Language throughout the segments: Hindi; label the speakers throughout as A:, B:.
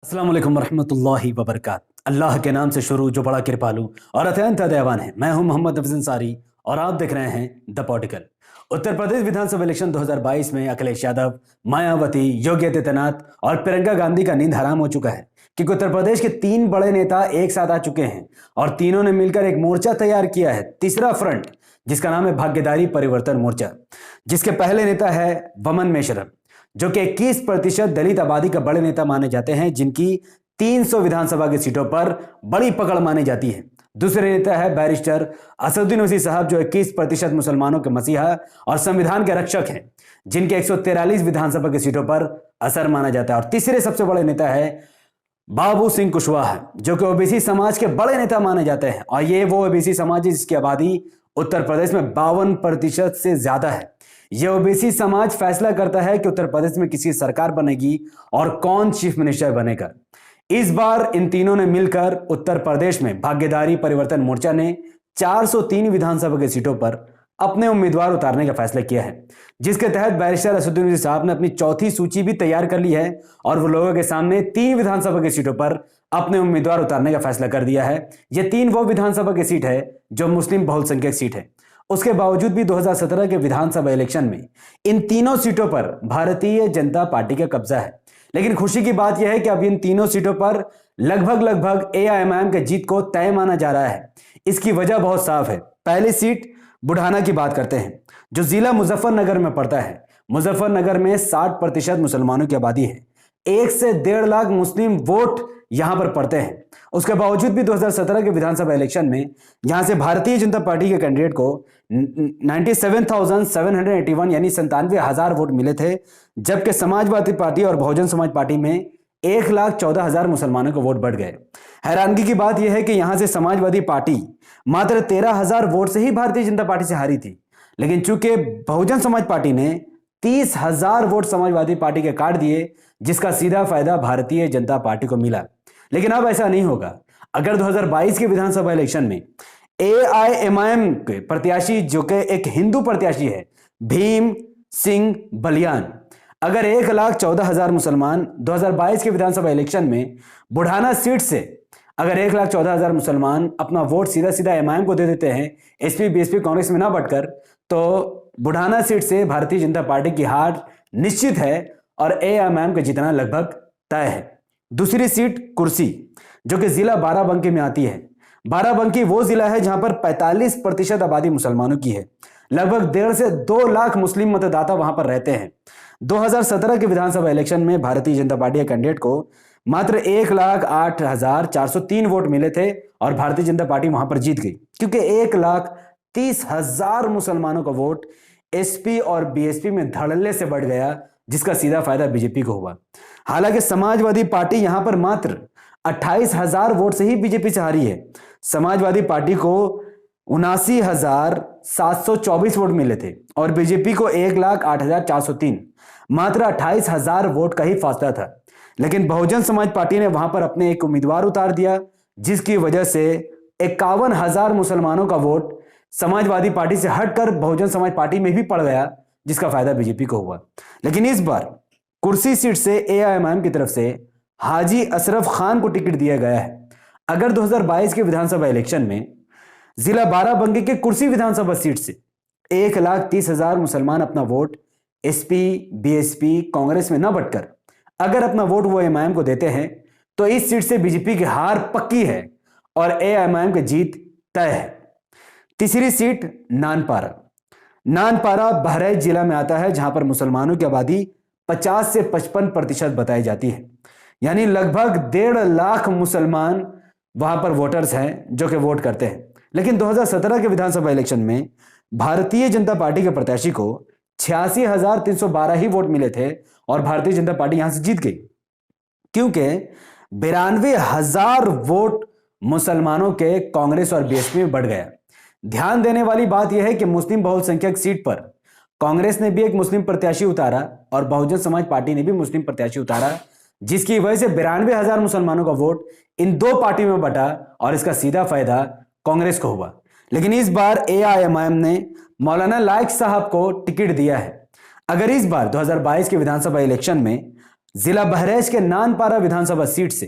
A: अस्सलाम वालेकुम वरहमतुल्लाहि वबरकात। अल्लाह के नाम से शुरू जो बड़ा कृपालु और अत्यंत दयावान है। मैं हूं मोहम्मद नफीस अंसारी और आप देख रहे हैं the political. Uttar Pradesh Vidhan Sabha election 2022 में अखिलेश यादव, मायावती, योगी आदित्यनाथ और प्रियंका गांधी का नींद हराम हो चुका है, क्योंकि उत्तर प्रदेश के तीन बड़े नेता एक साथ आ चुके हैं और तीनों ने मिलकर एक मोर्चा तैयार किया है, तीसरा फ्रंट, जिसका नाम है भाग्यधारी परिवर्तन मोर्चा, जिसके पहले नेता है वमन मेश्राम, जो कि 21% दलित आबादी का बड़े नेता माने जाते हैं, जिनकी 300 विधानसभा की सीटों पर बड़ी पकड़ मानी जाती है। दूसरे नेता है बैरिस्टर असदुद्दीन ओवैसी साहब, जो 21% मुसलमानों के मसीहा और संविधान के रक्षक हैं, जिनके 143 विधानसभा की सीटों पर असर माना जाता है। और तीसरे सबसे बड़े नेता है बाबू सिंह कुशवाहा, जो कि ओबीसी समाज के बड़े नेता माने जाते हैं, और ये वो ओबीसी समाज है जिसकी आबादी उत्तर प्रदेश में 52% से ज्यादा है। यह ओबीसी समाज फैसला करता है कि उत्तर प्रदेश में किसकी सरकार बनेगी और कौन चीफ मिनिस्टर बनेगा। इस बार इन तीनों ने मिलकर उत्तर प्रदेश में भाग्यधारी परिवर्तन मोर्चा ने 403 विधानसभा की सीटों पर अपने उम्मीदवार उतारने का फैसला किया है, जिसके तहत बैरिस्टर असदुद्दीन ओवैसी साहब ने अपनी चौथी सूची भी तैयार कर ली है और वो लोगों के सामने 3 विधानसभा की सीटों पर अपने उम्मीदवार उतारने का फैसला कर दिया है। ये 3 वो विधानसभा की सीट है जो मुस्लिम बहुसंख्यक सीट है। उसके बावजूद भी 2017 के विधानसभा इलेक्शन में इन तीनों सीटों पर भारतीय जनता पार्टी का कब्जा है। लेकिन खुशी की बात यह है कि अब इन तीनों सीटों पर लगभग एआईएमआईएम की जीत को तय माना जा रहा है। इसकी वजह बहुत साफ है। पहली सीट बुढ़ाना की बात करते हैं, जो जिला मुजफ्फरनगर में पड़ता है। मुजफ्फरनगर में 60% मुसलमानों की आबादी है। 1 से 1.5 लाख मुस्लिम वोट यहां पर पड़ते हैं। उसके बावजूद भी 2017 के विधानसभा इलेक्शन में यहां से भारतीय जनता पार्टी के कैंडिडेट को 97,781 यानी 97,000 वोट मिले थे, जबकि समाजवादी पार्टी और बहुजन समाज पार्टी में 1,14,000 मुसलमानों के वोट बढ़ गए। हैरानगी की बात यह है कि यहां से समाजवादी पार्टी मात्र 13,000 वोट से ही भारतीय जनता पार्टी से हारी थी, लेकिन चूंकि बहुजन समाज पार्टी ने 30,000 वोट समाजवादी पार्टी के काट दिए, जिसका सीधा फायदा भारतीय जनता पार्टी को मिला। लेकिन अब ऐसा नहीं होगा। अगर 2022 के विधानसभा इलेक्शन में एआईएमआईएम के प्रत्याशी, जो कि एक हिंदू प्रत्याशी है, भीम सिंह बलियान, अगर 1,14,000 मुसलमान 2022 के विधानसभा इलेक्शन में बुढ़ाना सीट से अगर 1,14,000 मुसलमान अपना वोट सीधा सीधा एमआईएम को दे देते हैं, एसपी बीएसपी कांग्रेस में ना बढ़कर, तो बुढ़ाना सीट से भारतीय जनता पार्टी की हार निश्चित है और एआईएमआईएम का जीतना लगभग तय है। दूसरी सीट कुर्सी, जो कि जिला बाराबंकी में आती है। बाराबंकी वो जिला है जहां पर 45% आबादी मुसलमानों की है। लगभग 1.5 से 2 लाख मुस्लिम मतदाता वहां पर रहते हैं। 2017 के विधानसभा इलेक्शन में भारतीय जनता पार्टी के कैंडिडेट को मात्र 1,08,403 वोट मिले थे और भारतीय जनता पार्टी वहां पर जीत गई, क्योंकि 1,30,000 मुसलमानों का वोट एसपी और बीएसपी में धड़ल्ले से बढ़ गया, जिसका सीधा फायदा बीजेपी को हुआ। हालांकि समाजवादी पार्टी यहां पर मात्र 28,000 वोट से ही बीजेपी से हारी है। समाजवादी पार्टी को 79,724 वोट मिले थे और बीजेपी को 1,08,403, मात्र 28,000 वोट का ही फासला था। लेकिन बहुजन समाज पार्टी ने वहां पर अपने एक उम्मीदवार उतार दिया, जिसकी वजह से 51,000 मुसलमानों का वोट समाजवादी पार्टी से हटकर बहुजन समाज पार्टी में भी पड़ गया, जिसका फायदा बीजेपी को हुआ। लेकिन इस बार कुर्सी सीट से एआईएमआईएम की तरफ से हाजी अशरफ खान को टिकट दिया गया है। अगर 2022 के विधानसभा इलेक्शन में जिला बाराबंकी के कुर्सी विधानसभा सीट से 1,30,000 मुसलमान अपना वोट एसपी बीएसपी कांग्रेस में न बटकर अगर अपना वोट वो एमआईएम को देते हैं, तो इस सीट से बीजेपी की हार पक्की है और एआईएमआईएम की जीत तय है। तीसरी सीट नानपारा। नानपारा बहराइच जिला में आता है, जहां पर मुसलमानों की आबादी 50 से 55% बताई जाती है। यानी लगभग 1.5 लाख मुसलमान वहां पर वोटर्स हैं जो कि वोट करते हैं। लेकिन 2017 के विधानसभा इलेक्शन में भारतीय जनता पार्टी के प्रत्याशी को 86,312 ही वोट मिले थे और भारतीय जनता पार्टी यहां से जीत गई, क्योंकि 92,000 वोट मुसलमानों के कांग्रेस और बीएसपी में बढ़ गया। ध्यान देने वाली बात यह है कि मुस्लिम बहुसंख्यक सीट पर कांग्रेस ने भी एक मुस्लिम प्रत्याशी उतारा और बहुजन समाज पार्टी ने भी मुस्लिम प्रत्याशी उतारा, जिसकी वजह से 92,000 मुसलमानों का वोट इन दो पार्टियों में बटा और इसका सीधा फायदा कांग्रेस को हुआ। लेकिन इस बार एआईएमआईएम ने मौलाना लायक साहब को टिकट दिया है। अगर इस बार 2022 के विधानसभा इलेक्शन में जिला बहराइच के नानपारा विधानसभा सीट से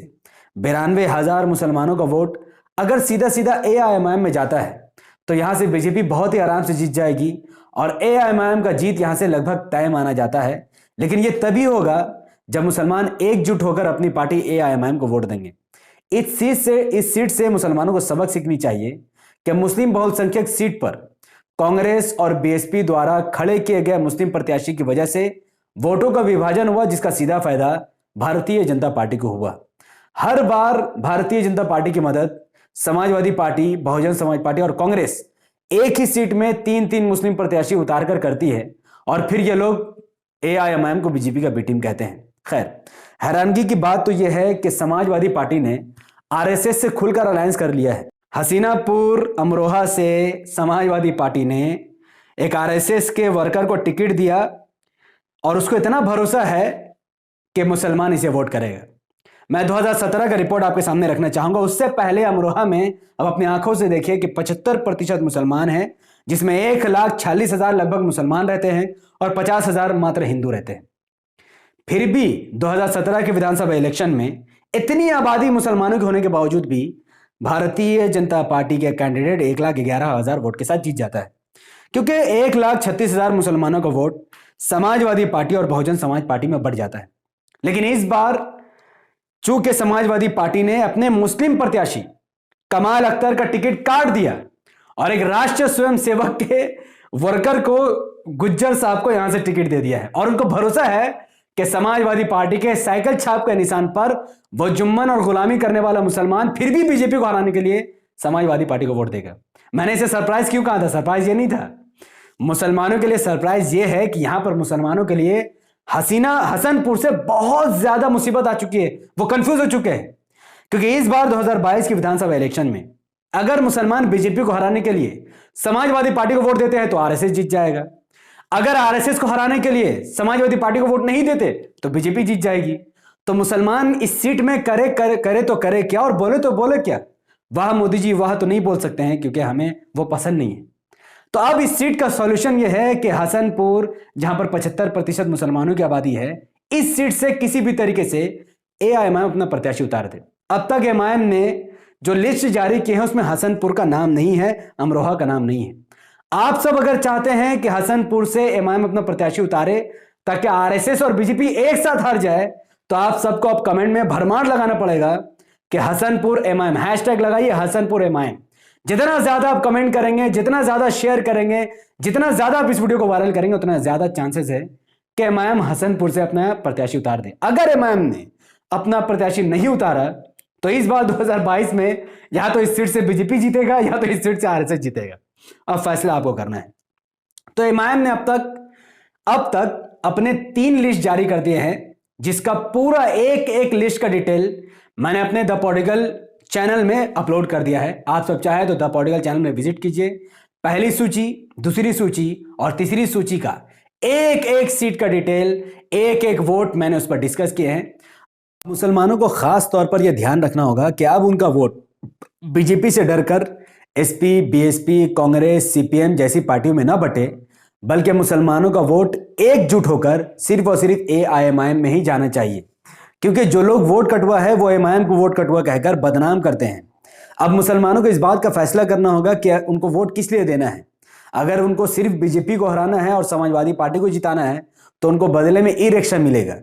A: 92,000 मुसलमानों का वोट अगर सीधा सीधा एआईएमआईएम में जाता है तो यहां से बीजेपी बहुत ही आराम से जीत जाएगी और एआईएमआईएम का जीत यहां से लगभग तय माना जाता है। लेकिन यह तभी होगा जब मुसलमान एकजुट होकर अपनी पार्टी एआईएमआईएम को वोट देंगे। इस सीट से मुसलमानों को सबक सीखनी चाहिए कि मुस्लिम बहुसंख्यक सीट पर कांग्रेस और बीएसपी द्वारा खड़े किए गए मुस्लिम प्रत्याशी की वजह से वोटों का विभाजन हुआ, जिसका सीधा फायदा भारतीय जनता पार्टी को हुआ। हर बार भारतीय जनता पार्टी की मदद समाजवादी पार्टी, बहुजन समाज पार्टी और कांग्रेस एक ही सीट में 3-3 मुस्लिम प्रत्याशी उतारकर करती है और फिर ये लोग एआईएमआईएम को बीजेपी का बी टीम कहते हैं। खैर, हैरानगी की बात तो यह है कि समाजवादी पार्टी ने आरएसएस से खुलकर अलायंस कर लिया है। हसीनापुर अमरोहा से समाजवादी पार्टी ने एक आरएसएस के वर्कर को टिकट दिया और उसको इतना भरोसा है कि मुसलमान इसे वोट करेगा। मैं 2017 का रिपोर्ट आपके सामने रखना चाहूंगा। उससे पहले अमरोहा में अब अपनी आंखों से देखिए कि 75% मुसलमान हैं, जिसमें 1,46,000 लगभग मुसलमान रहते हैं और 50,000 मात्र हिंदू रहते हैं। फिर भी 2017 के विधानसभा इलेक्शन में इतनी आबादी मुसलमानों के होने के बावजूद भी भारतीय जनता पार्टी के कैंडिडेट 1,11,000 वोट के साथ जीत जाता है, क्योंकि 1,36,000 मुसलमानों का वोट समाजवादी पार्टी और बहुजन समाज पार्टी में बढ़ जाता है। लेकिन इस बार चूंकि समाजवादी पार्टी ने अपने मुस्लिम प्रत्याशी कमाल अख्तर का टिकट काट दिया और एक राष्ट्रीय स्वयंसेवक के वर्कर को, गुज्जर साहब को यहां से टिकट दे दिया है और उनको भरोसा है कि समाजवादी पार्टी के साइकिल छाप के निशान पर वो जुम्मन और गुलामी करने वाला मुसलमान फिर भी बीजेपी को हराने के लिए समाजवादी पार्टी को वोट देगा। मैंने इसे सरप्राइज क्यों कहा था? सरप्राइज ये नहीं था, मुसलमानों के लिए सरप्राइज ये है कि यहां पर मुसलमानों के लिए हसनपुर से बहुत ज्यादा मुसीबत आ चुकी है। वो कंफ्यूज हो चुके हैं, क्योंकि इस बार 2022 के विधानसभा इलेक्शन में अगर मुसलमान बीजेपी को हराने के लिए समाजवादी पार्टी को वोट देते हैं तो आरएसएस जीत जाएगा। अगर आरएसएस को हराने के लिए समाजवादी पार्टी को वोट नहीं देते तो बीजेपी जीत जाएगी। तो मुसलमान इस सीट में करे तो करे क्या और बोले तो बोले क्या? वाह मोदी जी वाह तो नहीं बोल सकते हैं, क्योंकि हमें वो पसंद नहीं है। तो अब इस सीट का सॉल्यूशन यह है कि हसनपुर, जहां पर 75% मुसलमानों की आबादी है, इस सीट से किसी भी तरीके से एआईएमआईएम अपना प्रत्याशी उतार दे। अब तक एमआईएम ने जो लिस्ट जारी की है उसमें हसनपुर का नाम नहीं है, अमरोहा का नाम नहीं है। आप सब अगर चाहते हैं कि हसनपुर से एमआईएम अपना प्रत्याशी उतारे ताकि आरएसएस और बीजेपी एक साथ हार जाए, तो आप सबको अब कमेंट में भरमार लगाना पड़ेगा कि हसनपुर एमआईएम, हैशटैग लगाइए हसनपुर एमआईएम। जितना ज्यादा आप कमेंट करेंगे, जितना ज्यादा शेयर करेंगे, जितना ज्यादा आप इस वीडियो को वायरल करेंगे, उतना ज्यादा चांसेस है कि एमआईएम हसनपुर से अपना प्रत्याशी उतार दे। अगर एमआईएम ने अपना प्रत्याशी नहीं उतारा तो इस बार 2022 में या तो इस सीट से बीजेपी जीतेगा या तो इस सीट से आरएसएस जीतेगा। अब फैसला आपको करना है। तो एमआईएम ने अब तक अपने 3 लिस्ट जारी कर दिए हैं, जिसका पूरा एक लिस्ट का डिटेल मैंने अपने द पॉलिटिकल चैनल में अपलोड कर दिया है। आप सब चाहे तो द पॉलिटिकल चैनल में विजिट कीजिए। पहली सूची, दूसरी सूची और तीसरी सूची का एक सीट का डिटेल, एक वोट मैंने उस पर डिस्कस किए हैं। मुसलमानों को खास तौर पर यह ध्यान रखना होगा कि अब उनका वोट बीजेपी से डरकर एसपी, बीएसपी, कांग्रेस, सीपीएम जैसी पार्टियों में ना बटे, बल्कि मुसलमानों का वोट एकजुट होकर सिर्फ और सिर्फ एआईएमआईएम में ही जाना चाहिए, क्योंकि जो लोग वोट कटवा है वो एमआईएम को वोट कटवा कहकर बदनाम करते हैं। अब मुसलमानों को इस बात का फैसला करना होगा कि उनको वोट किस लिए देना है। अगर उनको सिर्फ बीजेपी को हराना है और समाजवादी पार्टी को जिताना है तो उनको बदले में ई रिक्शा मिलेगा,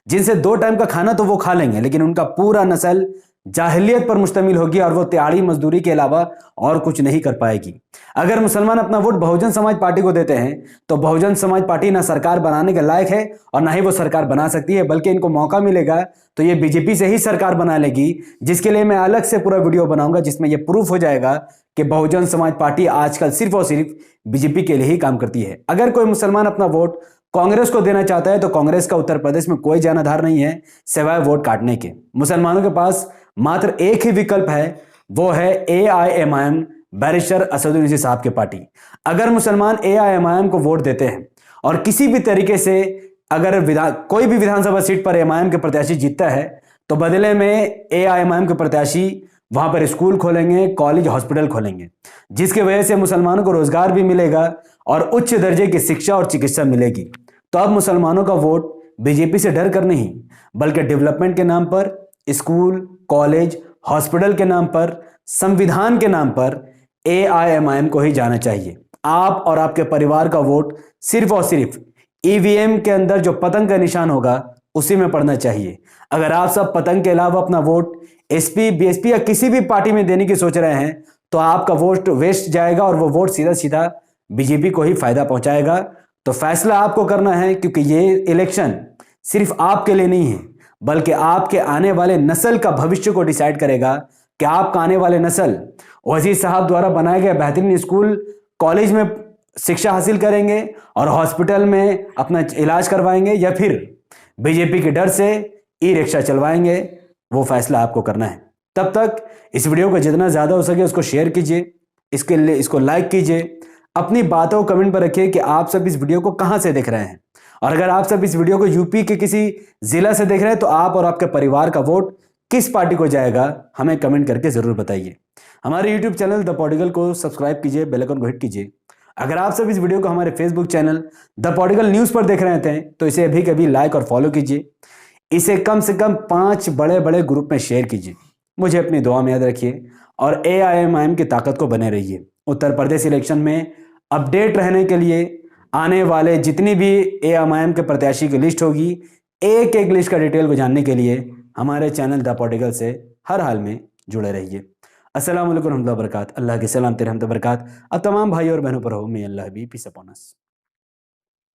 A: जिनसे 2 टाइम का खाना तो वो खा लेंगे, लेकिन उनका पूरा नस्ल जाहिलियत पर मुश्तमिल होगी और वो त्याड़ी मजदूरी के अलावा और कुछ नहीं कर पाएगी। अगर मुसलमान अपना वोट बहुजन समाज पार्टी को देते हैं तो बहुजन समाज पार्टी ना सरकार बनाने के लायक है और ना ही वो सरकार बना सकती है, बल्कि इनको मौका मिलेगा तो ये बीजेपी से ही सरकार बना लेगी, जिसके लिए मैं अलग से पूरा वीडियो बनाऊंगा, जिसमें यह प्रूफ हो जाएगा कि बहुजन समाज पार्टी आजकल सिर्फ और सिर्फ बीजेपी के लिए ही काम करती है। अगर कोई मुसलमान अपना वोट कांग्रेस को देना चाहता है तो कांग्रेस का उत्तर प्रदेश में कोई जनाधार नहीं है सिवाय वोट काटने के। मुसलमानों के पास मात्र एक ही विकल्प है, वो है एआईएमआईएम, बैरिस्टर असदुद्दीन साहब की पार्टी। अगर मुसलमान एआईएमआईएम को वोट देते हैं और किसी भी तरीके से अगर कोई भी विधानसभा सीट पर एमआईएम के प्रत्याशी जीतता है तो बदले में एआईएमआईएम के प्रत्याशी वहां पर स्कूल खोलेंगे, कॉलेज, हॉस्पिटल खोलेंगे, जिसकी वजह से मुसलमानों को रोजगार भी मिलेगा और उच्च दर्जे की शिक्षा और चिकित्सा मिलेगी। तो अब मुसलमानों का वोट बीजेपी से डर कर नहीं, बल्कि डेवलपमेंट के नाम पर, स्कूल, कॉलेज, हॉस्पिटल के नाम पर, संविधान के नाम पर एआईएमआईएम को ही जाना चाहिए। आप और आपके परिवार का वोट सिर्फ और सिर्फ ईवीएम के अंदर जो पतंग का निशान होगा उसी में पड़ना चाहिए। अगर आप सब पतंग के अलावा अपना वोट एसपी, बीएसपी या किसी भी पार्टी में देने की सोच रहे हैं तो आपका वोट वेस्ट जाएगा और वो वोट सीधा सीधा बीजेपी को ही फायदा पहुंचाएगा। तो फैसला आपको करना है, क्योंकि ये इलेक्शन सिर्फ आपके लिए नहीं है, बल्कि आपके आने वाले नस्ल का भविष्य को डिसाइड करेगा कि आपका आने वाले नस्ल वजीर साहब द्वारा बनाए गए बेहतरीन स्कूल, कॉलेज में शिक्षा हासिल करेंगे और हॉस्पिटल में अपना इलाज करवाएंगे, या फिर बीजेपी के डर से ई रिक्शा चलवाएंगे। वो फैसला आपको करना है। तब तक इस वीडियो को जितना ज़्यादा हो सके उसको शेयर कीजिए, इसके लिए इसको लाइक कीजिए, अपनी बातों को कमेंट पर रखिए कि आप सब इस वीडियो को कहाँ से देख रहे हैं, और अगर आप सब इस वीडियो को यूपी के किसी जिला से देख रहे हैं तो आप और आपके परिवार का वोट किस पार्टी को जाएगा हमें कमेंट करके जरूर बताइए। हमारे यूट्यूब चैनल द पॉडिकल को सब्सक्राइब कीजिए, बेल आइकन को हिट कीजिए। अगर आप सब इस वीडियो को हमारे फेसबुक चैनल द पॉडिकल न्यूज़ पर देख रहे थे तो इसे अभी कभी लाइक और फॉलो कीजिए। इसे कम से कम 5 बड़े बड़े ग्रुप में शेयर कीजिए। मुझे अपनी दुआ में याद रखिए और एआईएमआईएम की ताकत को बने रहिए। उत्तर प्रदेश इलेक्शन में अपडेट रहने के लिए आने वाले जितनी भी एआईएमआईएम के प्रत्याशी की लिस्ट होगी, एक एक लिस्ट का डिटेल को जानने के लिए हमारे चैनल द पॉडिकल से हर हाल में जुड़े रहिए। अस्सलाम वालेकुम रहमतुल्लाहि व बरकात। अल्लाह की सलामत रहमत बरकात अब तमाम भाई और बहनों पर हो। मे अल्लाह बी पीस अपॉन अस।